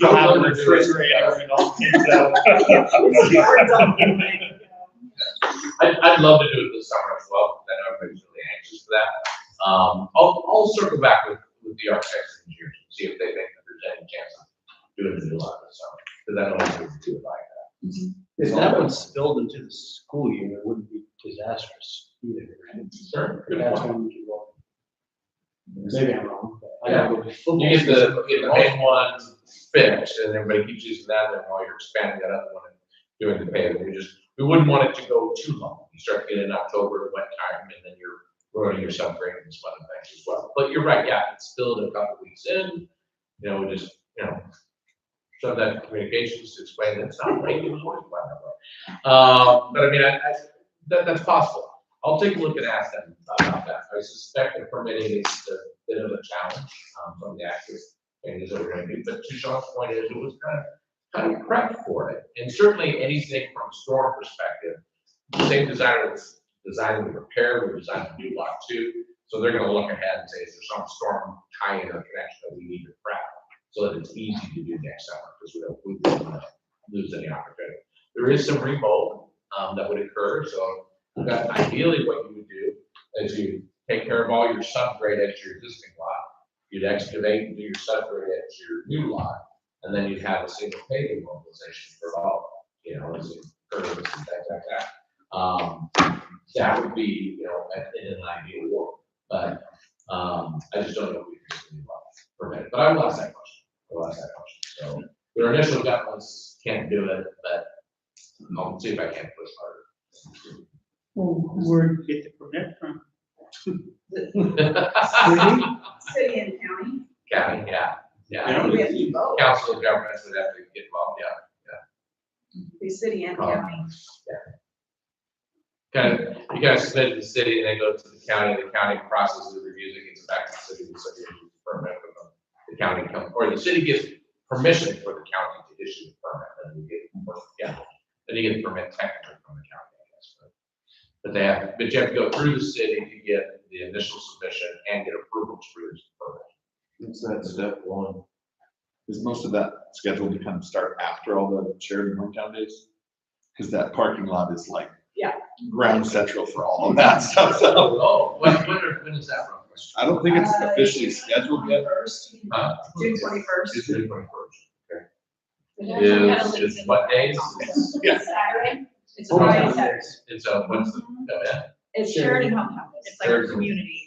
You'll have a refrigerator and all things out. I'd love to do it this summer as well, because I know everybody's really anxious for that. I'll circle back with the architects and engineers and see if they think that there's any chance of doing a new lot this summer, because I don't want to do it like that. If that one's spilled into the school year, it wouldn't be disastrous either, right? Sure, good That's point. when we can go. Maybe I'm wrong, but I Yeah. know with football You get the season- main one fixed, and everybody keeps using that, and while you're expanding that other one and doing the paving, we wouldn't want it to go too long. You start getting in October, wet time, and then you're ruining your subgrade and some other things as well. But you're right, yeah, it's spilled a couple weeks in, just, shove that communications to explain that it's not right, it was always planned that way. But I mean, that's possible. I'll take a look and ask them about that. I suspect that permitting is a bit of a challenge, from the access changes that we're gonna do, but to Sean's point is, it was kind of prepped for it. And certainly anything from storm perspective, the same designer that's designing the repair, we're designing the new lot too. So they're gonna look ahead and say, is there some storm tie-in or connection that we need to prep so that it's easy to do next summer, because we don't want to lose any opportunity. There is some remold that would occur, so that ideally what you would do is you take care of all your subgrade at your existing lot, you'd excavate and do your subgrade at your new lot, and then you'd have a single paving mobilization for all, as in curves and things like that. That would be, in an ideal world, but I just don't know if we can do permit. But I will ask that question. So their initial gut ones can't do it, but I'll see if I can push harder. Where did you get the permit from? City and county. County, yeah. We have to do both. Council of governments would have to get involved, The city and county. You kind of submit to the city and then go to the county processes the reviews, it gets back to the city issues the permit from the county or the city gets permission for the county to issue the permit, and then you get the permit technically from the county, I guess. But you have to go through the city to get the initial submission and get approval to release the permit. It's that step one. Is most of that scheduled to kind of start after all the shared and hometown days? Because that parking lot is like ground central for all of that stuff. So When is that from? I don't think it's officially scheduled yet. June 21st. It's June 21st. Is what days? Yeah. Saturday. It's Oh, Friday, okay. Saturday. It's what's the event? It's shared and hometown. It's like a Shared. community.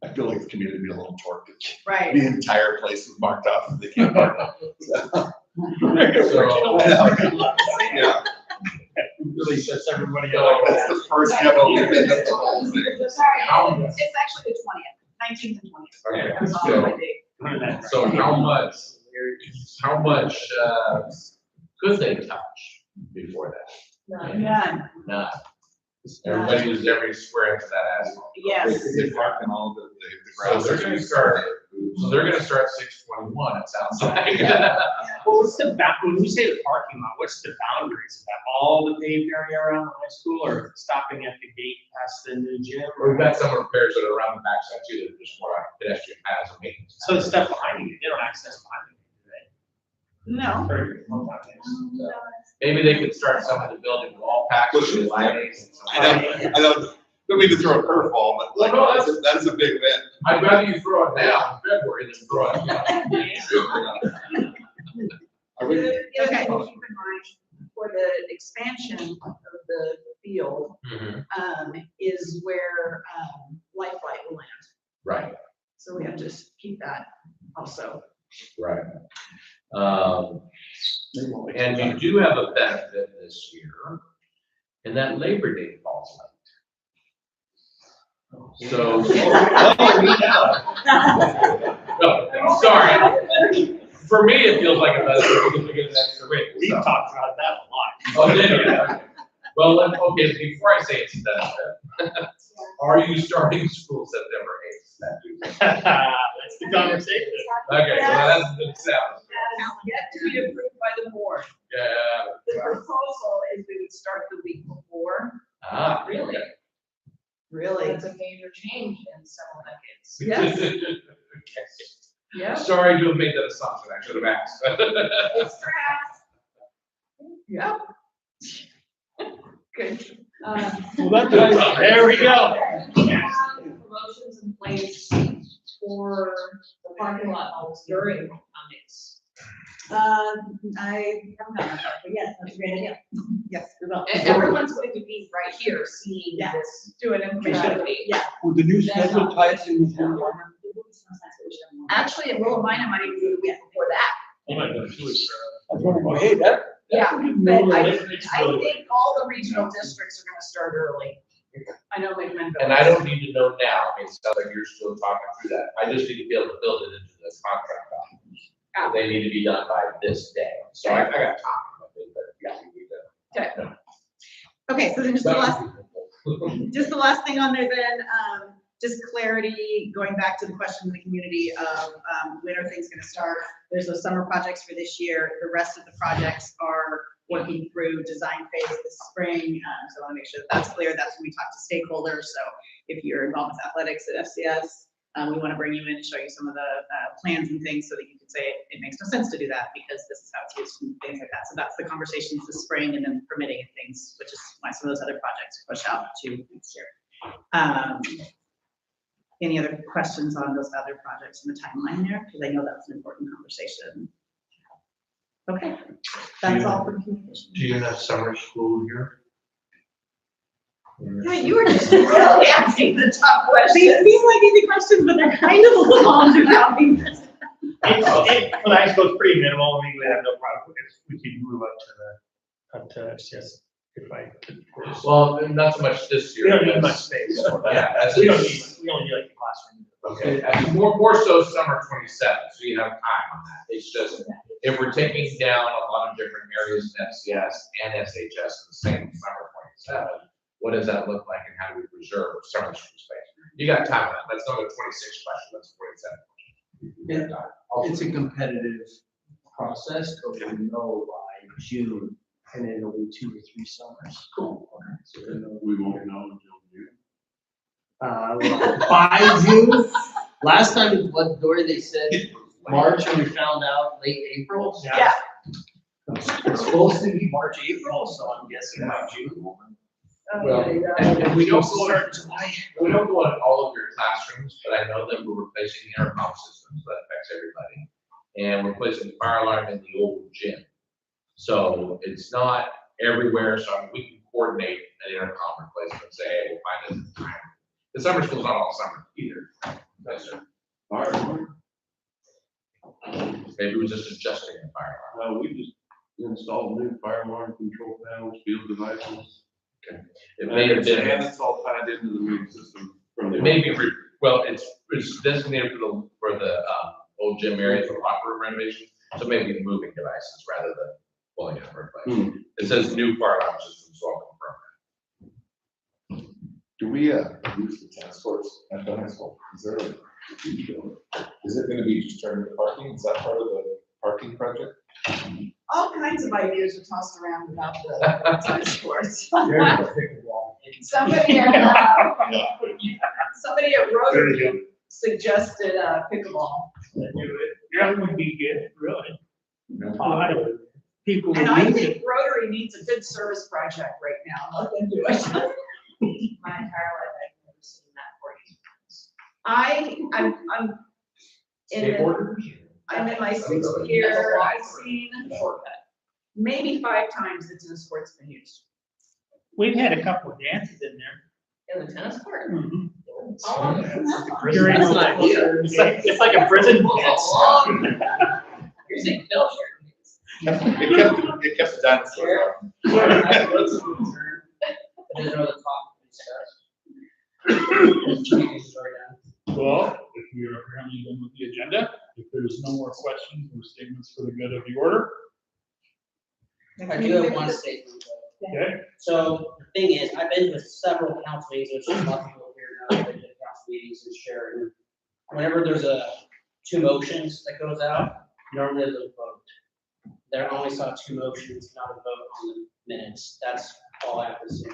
I feel like the community would be a little torqued. Right. The entire place is marked off and they can't park. Yeah, Really sets everybody like up. that's the first demo. Sorry, it's actually the 20th, 19th and 20th. Okay, That's all so- my date. So how much could they touch before that? None. None. Everybody uses every square inch of that asphalt. Yes. They did park in all the So grass. they're gonna start 6/21, it sounds like. Well, what's the when we say the parking lot, what's the boundaries? Is that all the paved area around the high school or stopping at the gate past the new gym? We've got some repairs that are around the backside too, that are just more pedestrian paths and maintenance. So the stuff behind you, they don't access behind you, do they? No. For hometown days. Maybe they could start some of the building wall packs with lighting. I don't mean to throw a curveball, but like, Well, no, that's a big event. I'd rather you throw it now in February than throw it now. Are we- The other thing to keep in mind for the expansion of the field, is where, Life Flight will land. Right, So we have to just keep that also. right. And you do have a benefit this year, and that Labor Day falls late. So. No, sorry. For me, it feels like a benefit because we get an extra week. We've so. talked about that a lot. Oh, did you? Well, okay, before I say it's a benefit, are you starting school September 8th? That's the conversation. Okay, so that's been established. That is yet to be approved by the board. Yeah. The proposal is we would start the week before. Ah, Really? okay. Really? That's a major change in several decades. Yes. Okay. Yeah. Sorry to have made that assumption, I should have asked. It's fast. Yep. Good. Well, that's. There we go. We have promotions in place for the parking lot homes during Mondays. I don't know, but yes, that's a great idea. Yes, we will. And everyone's going to be right here seeing Yeah. this. Do it information. Yeah. Would the new schedule tie us in with the environment? Actually, in Willow Mine, I might even do the week before that. Oh my God, 2 weeks. I was wondering, well, hey, that. Yeah, No, but I it's really think all the regional districts are gonna start early. I know McMinnville. And I don't need to know now, I mean, it sounds like you're still talking through that, I just need to be able to build it into the contract documents. They need to be done by this day, so I got time, but yeah, we need to. Okay, so then just the last thing on there then, just clarity, going back to the question of the community of, when are things gonna start? There's those summer projects for this year. The rest of the projects are working through design phase this spring. So I wanna make sure that that's clear. That's when we talk to stakeholders. So if you're involved with athletics at FCS, we wanna bring you in and show you some of the, plans and things so that you can say it makes no sense to do that because this is how it's used and things like that. So that's the conversations this spring and then permitting and things, which is why some of those other projects push out to next year. Any other questions on those other projects in the timeline there? Because I know that's an important conversation. Okay, that's all for communication. Do you have summer school here? Yeah, you were just really asking the tough questions. They seem like easy questions, but they're kind of a little undergrounding. When I suppose pretty minimal, I mean, we have no problem, we can move up to FCS if I could. Well, not so much this year. We don't need as- much space. Yeah, as We don't it's- need, we only need like a classroom. Okay, and more so summer 27, so you have time on that. It's just, if we're taking down a lot of different areas in FCS and SHS in the same summer 27, what does that look like and how do we preserve summer school space? You got time on that. That's not a 26 question, that's a 27 question. It's a competitive process, but we know by June, and then it'll be 2 to 3 summers. Cool. So we'll know. We won't know until June. By June, last time, what, Dory, they said March, and we found out late April. Yeah. It's supposed to be March, April, so I'm guessing by June. Well, and we don't go in July. We don't go in all of your classrooms, but I know that we're replacing the intercom systems, that affects everybody. And we're replacing the fire alarm in the old gym. So it's not everywhere, so I mean, we can coordinate an intercom replacement, say, hey, we'll find it at time. The summer school's not all summer either. Yes, sir. Fire alarm? Maybe we're just adjusting the fire alarm. We just installed new fire alarm control panels, field devices. It may have been. And it's all tied into the main system from the. It may be, well, it's designated for the old gym area for locker room renovation, so maybe moving devices rather than pulling out and replacing. It says new fire alarm systems, so I'll confirm Do we, use the tennis courts at the high school? Is there is it gonna be just turned into parking? Is that part of the parking project? All kinds of ideas are tossed around about the tennis courts. There's a pickleball. Somebody at Rotary suggested pickleball. Yeah, it would be good, really. No. I would. people And who I use think it. Rotary needs a good service project right now. Let them do it. My entire life, I've never seen that for you. I'm in, Skateboarders? I'm in my sixth year, I've seen maybe 5 times it's in a sports venues. We've had a couple of dances in there. In the tennis court? Mhm. How long? During That's the- an idea. It's like a prison dance. You're saying no, It kept the dinosaurs on. I didn't know the top discussed. Well, if we are apparently done with the agenda, if there's no more questions or statements for the good of the order, I do have one statement. okay? So the thing is, I've been to several council meetings, there's just a lot of people here now, I've been to council meetings and sharing. Whenever there's two motions that goes out, normally there's a vote. There I only saw 2 motions, not a vote on the minutes. That's all I have to say.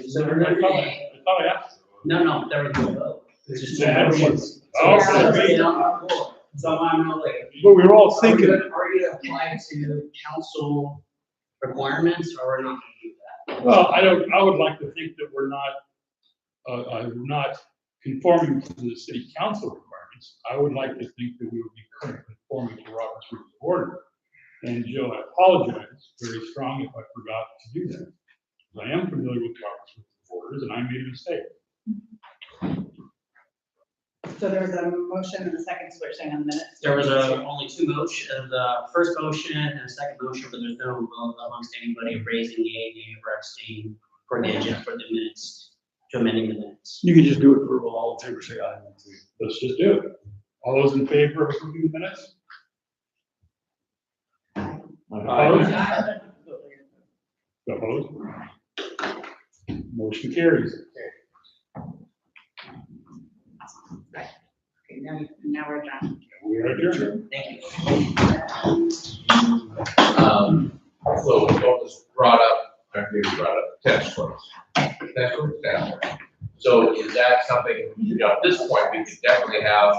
So we're I gonna thought I asked. no, there was no vote. It's just 2 Yeah, motions. Oh, So okay. it's on our floor. So I'm not like. But we were all thinking, Are you gonna apply to council requirements or are we not gonna do that? well, I would like to think that we're not conforming to the city council requirements. I would like to think that we would be conforming to Robert's Rules of Order. And Joe, I apologize very strongly if I forgot to do that. I am familiar with Robert's Rules of Orders and I made a mistake. So there was a motion and a second, so we're saying on the minutes. There was only 2 motions, the first motion and the second motion, but there's no vote amongst anybody raising yea, nay, or abstain for the agenda, for the minutes, to amending the minutes. You can just do it verbal, all in favor, say aye. Let's just do it. All those in favor of approving the minutes? Opposed? Opposed? Motion carries. Okay, now we're done. We are adjourned. Thank you. So what was brought up, I think it was brought up, tennis courts. Tennis courts down there. So is that something, at this point, we could definitely have